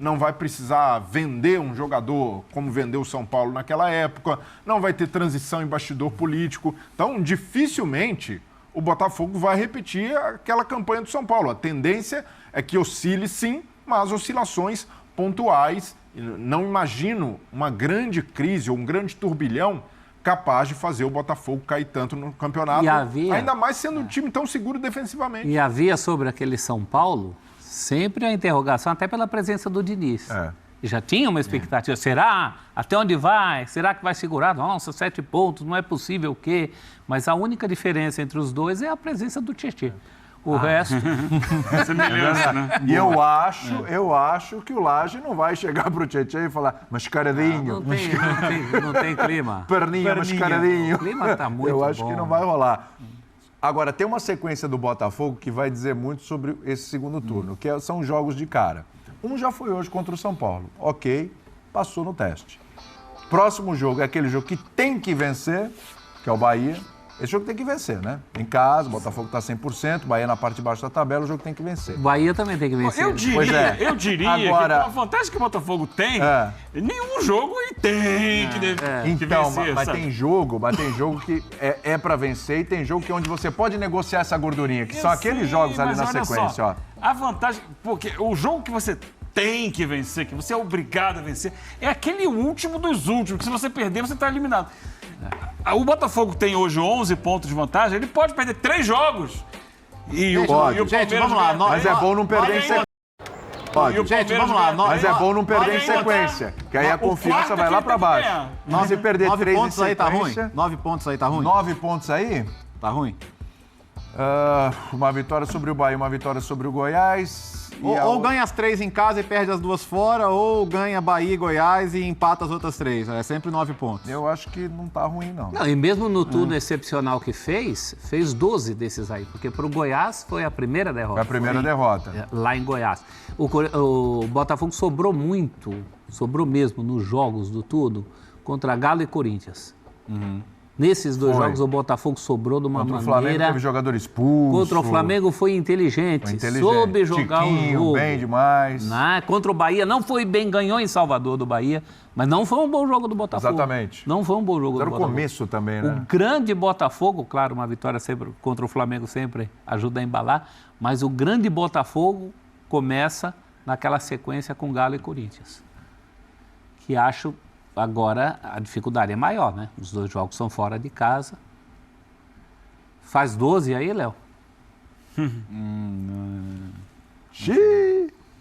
não vai precisar vender um jogador como vendeu o São Paulo naquela época, não vai ter transição em bastidor político. Então, dificilmente o Botafogo vai repetir aquela campanha do São Paulo. A tendência é que oscile sim, mas oscilações pontuais. Não imagino uma grande crise ou um grande turbilhão capaz de fazer o Botafogo cair tanto no campeonato, ainda mais sendo um time tão seguro defensivamente. E havia sobre aquele São Paulo sempre a interrogação, até pela presença do Diniz. E já tinha uma expectativa, será? Até onde vai? Será que vai segurar? Nossa, 7 pontos, não é possível o quê? Mas a única diferença entre os dois é a presença do Tietê. O resto... Semelhança, né? E eu acho que o Lage não vai chegar pro Tietê e falar mascaradinho. Não tem clima. Perninha, mascaradinho. O clima tá muito bom. Eu acho que não vai rolar. Agora, tem uma sequência do Botafogo que vai dizer muito sobre esse segundo turno, que são jogos de cara. Um já foi hoje contra o São Paulo. Ok, passou no teste. Próximo jogo é aquele jogo que tem que vencer, que é o Bahia. Esse jogo tem que vencer, né? Em casa, o Botafogo está 100%, Bahia na parte de baixo da tabela, o jogo tem que vencer. Bahia também tem que vencer. Eu diria Agora, que a vantagem que o Botafogo tem, nenhum jogo ele tem que então, vencer. Mas tem jogo que é para vencer e tem jogo que é onde você pode negociar essa gordurinha, que são aqueles jogos ali na sequência, ó. A vantagem, porque o jogo que você tem que vencer, que você é obrigado a vencer, é aquele último dos últimos, que se você perder, você está eliminado. O Botafogo tem hoje 11 pontos de vantagem, ele pode perder 3 jogos. E o Gente, vamos lá. Mas é bom não perder em sequência. Gente, vamos lá. Mas é bom não perder em sequência, que aí a confiança vai lá para baixo. Se perder 9 3 em pontos aí tá ruim? sequência... 9 pontos aí tá ruim? 9 pontos aí? Tá ruim? Uma vitória sobre o Bahia, uma vitória sobre o Goiás. Ou ganha as 3 em casa e perde as 2 fora, ou ganha Bahia e Goiás e empata as outras 3. É sempre 9 pontos. Eu acho que não tá ruim, não. Não, e mesmo no turno excepcional que fez 12 desses aí, porque para o Goiás foi a primeira derrota. Foi a primeira derrota. Lá em Goiás. O Botafogo sobrou mesmo nos jogos do turno contra Galo e Corinthians. Nesses 2 jogos, o Botafogo sobrou de uma maneira... Contra o Flamengo teve jogador expulso. Contra o Flamengo foi inteligente. Soube jogar o jogo. Bem demais. Contra o Bahia, não foi bem, ganhou em Salvador do Bahia, mas não foi um bom jogo do Botafogo. Exatamente. Não foi um bom jogo do Botafogo. Era o começo também, né? O grande Botafogo, claro, uma vitória sempre contra o Flamengo sempre ajuda a embalar, mas o grande Botafogo começa naquela sequência com Galo e Corinthians, que acho... Agora, a dificuldade é maior, né? Os 2 jogos são fora de casa. Faz 12 aí, Léo?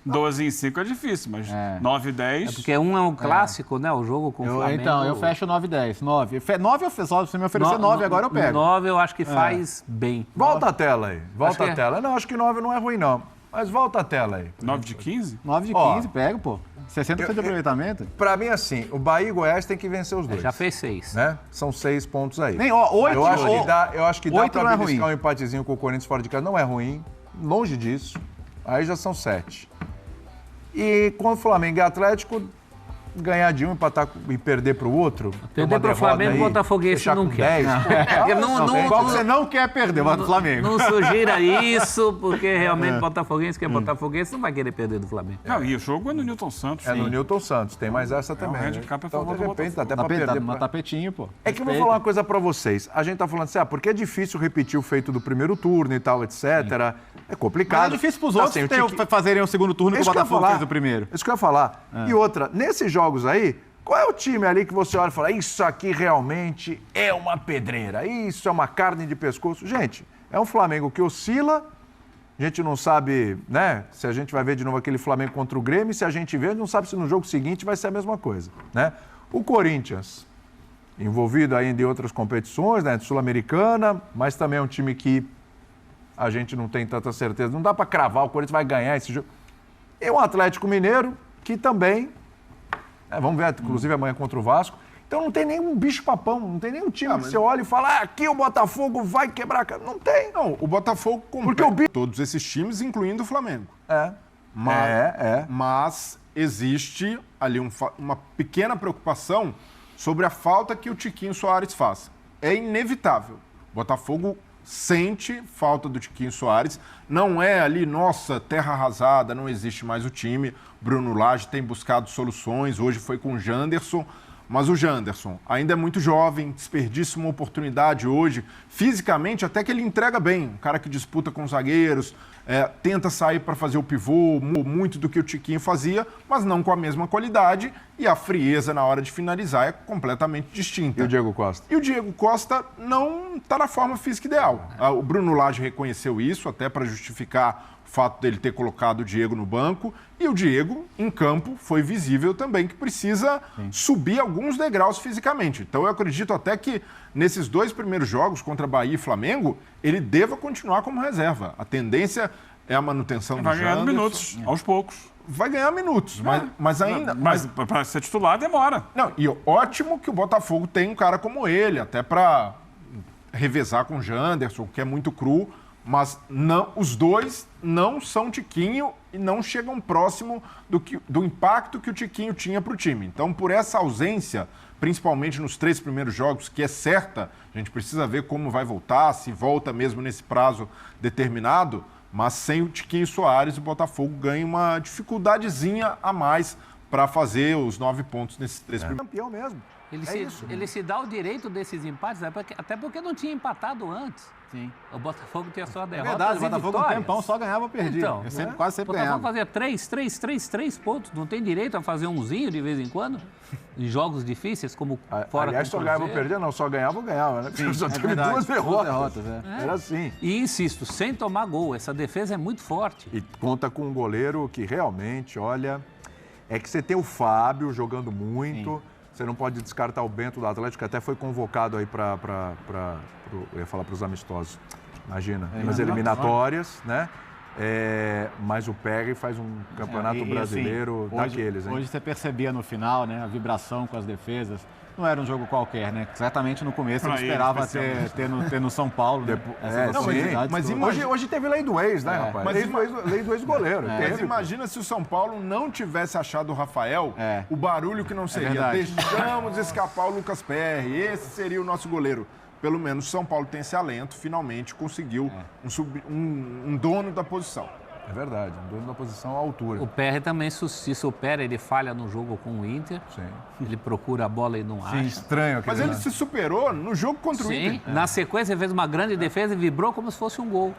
12 em 5 é difícil, mas 9 e 10... É porque um é um clássico, né? O jogo com o Flamengo... Então, eu fecho 9 e 10. 9 eu só, se você me oferecer 9, agora eu pego. 9 eu acho que faz bem. Volta a tela aí. Volta a tela. Não, acho que 9 não é ruim, não. Mas volta a tela aí. 9 de 15? 9 de 15, pego, pô. 60% de aproveitamento. Pra mim, assim, o Bahia e Goiás tem que vencer os 2. Já fez 6. Né? São 6 pontos aí. Nem, 8. Eu acho que dá pra beliscar um um empatezinho com o Corinthians fora de casa. Não é ruim. Longe disso. Aí já são 7. E com o Flamengo e Atlético, ganhar de um, empatar e perder pro outro. Perder pro Flamengo, o Botafoguense não quer. 10, Qual que você não quer perder? Mas do Flamengo. Não sugira isso, porque realmente Botafoguense, que é Botafoguense, não vai querer perder do Flamengo. Não, e o jogo é no Newton Santos. É no Newton Santos, tem mais essa também. O handicap é a favor do Botafogo. Até pra perder. No tapetinho, pô. É que eu vou falar uma coisa pra vocês. A gente tá falando assim, porque é difícil repetir o feito do primeiro turno e tal, etc. É complicado. Mas é difícil pros outros fazerem o segundo turno que o Botafogo fez o primeiro. Isso que eu ia falar. E outra, nesses jogos aí, qual é o time ali que você olha e fala, isso aqui realmente é uma pedreira, isso é uma carne de pescoço? Gente, é um Flamengo que oscila, a gente não sabe, né, se a gente vai ver de novo aquele Flamengo contra o Grêmio, se a gente vê, a gente não sabe se no jogo seguinte vai ser a mesma coisa, né? O Corinthians, envolvido ainda em outras competições, né, Sul-Americana, mas também é um time que a gente não tem tanta certeza, não dá para cravar, o Corinthians vai ganhar esse jogo. E um Atlético Mineiro, que também... vamos ver, inclusive, amanhã contra o Vasco. Então não tem nenhum bicho-papão, não tem nenhum time que você olha e fala, aqui o Botafogo vai quebrar a cara. Não tem. Não, o Botafogo compete todos esses times, incluindo o Flamengo. Mas existe ali uma pequena preocupação sobre a falta que o Tiquinho Soares faz. É inevitável. O Botafogo sente falta do Tiquinho Soares. Não é ali, nossa, terra arrasada, não existe mais o time. Bruno Lage tem buscado soluções, hoje foi com o Janderson, mas o Janderson ainda é muito jovem, desperdiça uma oportunidade hoje. Fisicamente, até que ele entrega bem. Um cara que disputa com os zagueiros, tenta sair para fazer o pivô, muito do que o Tiquinho fazia, mas não com a mesma qualidade. E a frieza na hora de finalizar é completamente distinta. E o Diego Costa? E o Diego Costa não está na forma física ideal. O Bruno Lage reconheceu isso, até para justificar o fato dele ter colocado o Diego no banco. E o Diego, em campo, foi visível também que precisa subir alguns degraus fisicamente. Então eu acredito até que nesses 2 primeiros jogos, contra Bahia e Flamengo, ele deva continuar como reserva. A tendência é a manutenção do Janderson. Vai ganhando minutos, aos poucos. Vai ganhar minutos, mas ainda... Mas para ser titular demora. Não, e ótimo que o Botafogo tem um cara como ele, até para revezar com o Janderson, que é muito cru, mas não, os dois não são Tiquinho e não chegam próximo do impacto que o Tiquinho tinha para o time. Então, por essa ausência, principalmente nos 3 primeiros jogos, que é certa, a gente precisa ver como vai voltar, se volta mesmo nesse prazo determinado, mas sem o Tiquinho Soares, o Botafogo ganha uma dificuldadezinha a mais para fazer os 9 pontos nesses 3 primeiros. Campeão mesmo. Ele se dá o direito desses empates, até porque não tinha empatado antes. Sim. O Botafogo tinha só derrota. É verdade, o e Botafogo um vitórias. tempão só ganhava ou perdia. Então, Quase sempre o Botafogo ganhava. fazia 3 pontos. Não tem direito a fazer umzinho de vez em quando? Em jogos difíceis, como fora Aliás, com só o ganhava ou Cruzeiro. perdia, não, só ganhava ou ganhava, né? Sim, só é teve verdade, 2 derrotas. 2 derrotas, Era assim. E insisto, sem tomar gol. Essa defesa é muito forte. E conta com um goleiro que realmente, olha, é que você tem o Fábio jogando muito, você não pode descartar o Bento do Atlético, que até foi convocado aí eu ia falar para os amistosos, imagina, nas eliminatórias, né? Mas o Perry faz um campeonato brasileiro assim, daqueles, hein? Hoje você percebia no final, né, a vibração com as defesas. Não era um jogo qualquer, né? Certamente no começo ele esperava ter no São Paulo. Né? Mas hoje teve lei do ex, né, rapaz? Lei do ex-goleiro. Mas imagina se o São Paulo não tivesse achado o Rafael, o barulho que não seria. Deixamos escapar o Lucas Perry, esse seria o nosso goleiro. Pelo menos o São Paulo tem esse alento, finalmente conseguiu um dono da posição. É verdade, um dono da posição à altura. O PR também se supera, ele falha no jogo com o Inter. Sim. Ele procura a bola e não acha. Estranho. Mas ele se superou no jogo contra o Inter. Na sequência ele fez uma grande defesa e vibrou como se fosse um gol.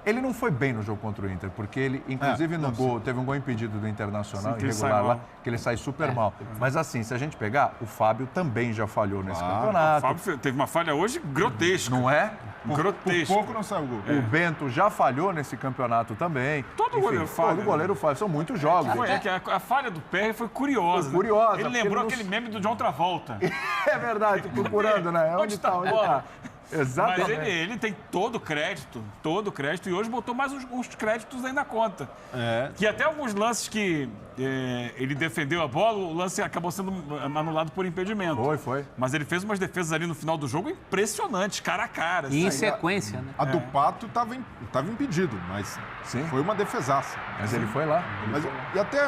Ele não foi bem no jogo contra o Inter, porque ele, inclusive no gol, teve um gol impedido do Internacional, irregular lá, que ele sai super mal. Mas assim, se a gente pegar, o Fábio também já falhou nesse campeonato. O Fábio teve uma falha hoje grotesca. Não é? Grotesca. Por pouco não saiu o gol. O Bento já falhou nesse campeonato também. Todo goleiro falha. Todo goleiro falha. São muitos jogos. A falha do PR foi curiosa. Foi curiosa. Ele lembrou aquele meme do John Travolta. É verdade, procurando, né? Onde está? Onde está? Exatamente. Mas ele tem todo o crédito, e hoje botou mais uns créditos aí na conta. Que até alguns lances que ele defendeu a bola, o lance acabou sendo anulado por impedimento. Foi. Mas ele fez umas defesas ali no final do jogo impressionantes, cara a cara. E em sequência, né? A do Pato estava impedido, mas foi uma defesaça. Mas ele foi lá. E até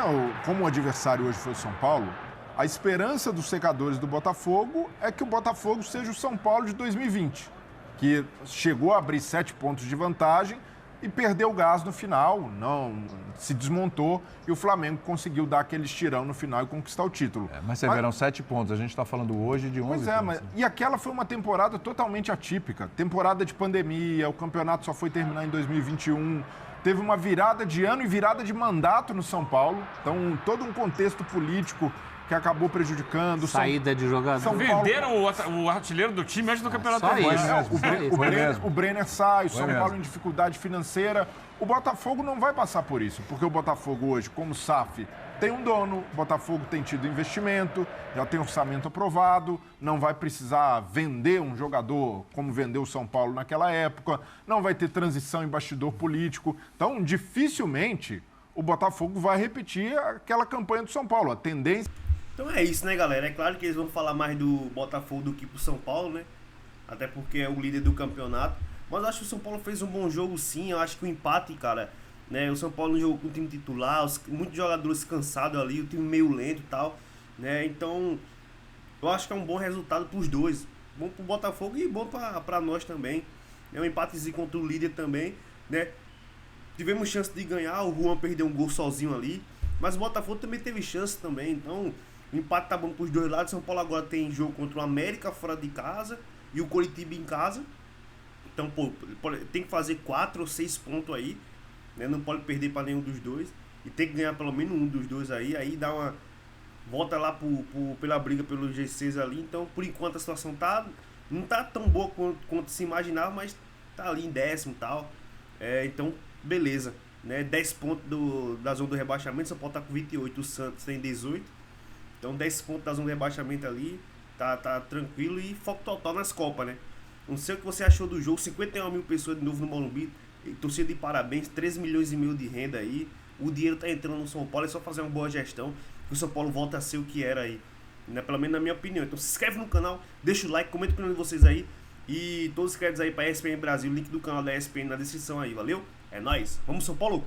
como o adversário hoje foi o São Paulo, a esperança dos secadores do Botafogo é que o Botafogo seja o São Paulo de 2020, que chegou a abrir 7 pontos de vantagem e perdeu o gás no final, não se desmontou e o Flamengo conseguiu dar aquele estirão no final e conquistar o título. Mas você verão 7 pontos, a gente está falando hoje de 11 pontos. E aquela foi uma temporada totalmente atípica, temporada de pandemia, o campeonato só foi terminar em 2021, teve uma virada de ano e virada de mandato no São Paulo, então todo um contexto político que acabou prejudicando. Saída de jogador. Venderam o artilheiro do time antes do campeonato. O Brenner sai, o São Paulo em dificuldade financeira. O Botafogo não vai passar por isso, porque o Botafogo hoje, como SAF, tem um dono, o Botafogo tem tido investimento, já tem orçamento aprovado, não vai precisar vender um jogador como vendeu o São Paulo naquela época, não vai ter transição em bastidor político. Então, dificilmente, o Botafogo vai repetir aquela campanha do São Paulo. A tendência... Então é isso, né, galera? É claro que eles vão falar mais do Botafogo do que pro São Paulo, né? Até porque é o líder do campeonato. Mas eu acho que o São Paulo fez um bom jogo, sim. Eu acho que o empate, cara, né? O São Paulo não jogou com o time titular, muitos jogadores cansados ali, o time meio lento e tal, né? Então, eu acho que é um bom resultado pros dois. Bom pro Botafogo e bom pra nós também, né? Um empatezinho contra o líder também, né? Tivemos chance de ganhar, o Juan perdeu um gol sozinho ali, mas o Botafogo também teve chance também, então o empate tá bom pros dois lados. São Paulo agora tem jogo contra o América fora de casa e o Coritiba em casa, então pô, tem que fazer 4 ou 6 pontos aí, né? Não pode perder para nenhum dos dois e tem que ganhar pelo menos um dos dois aí dá uma volta lá pela briga pelos G6 ali. Então por enquanto a situação não tá tão boa quanto se imaginava, mas tá ali em 10º e tal, então beleza, né? 10 pontos da zona do rebaixamento. São Paulo tá com 28, o Santos tem 18, então 10 pontos da zona do rebaixamento ali, tá tranquilo e foco total nas Copas, né? Não sei o que você achou do jogo, 51 mil pessoas de novo no Morumbi, torcida de parabéns, 13 milhões e meio de renda aí, o dinheiro tá entrando no São Paulo, é só fazer uma boa gestão que o São Paulo volta a ser o que era aí, né? Pelo menos na minha opinião. Então se inscreve no canal, deixa o like, comenta com vocês aí e todos os créditos aí pra ESPN Brasil, link do canal da ESPN na descrição aí, valeu? É nóis, vamos São Paulo!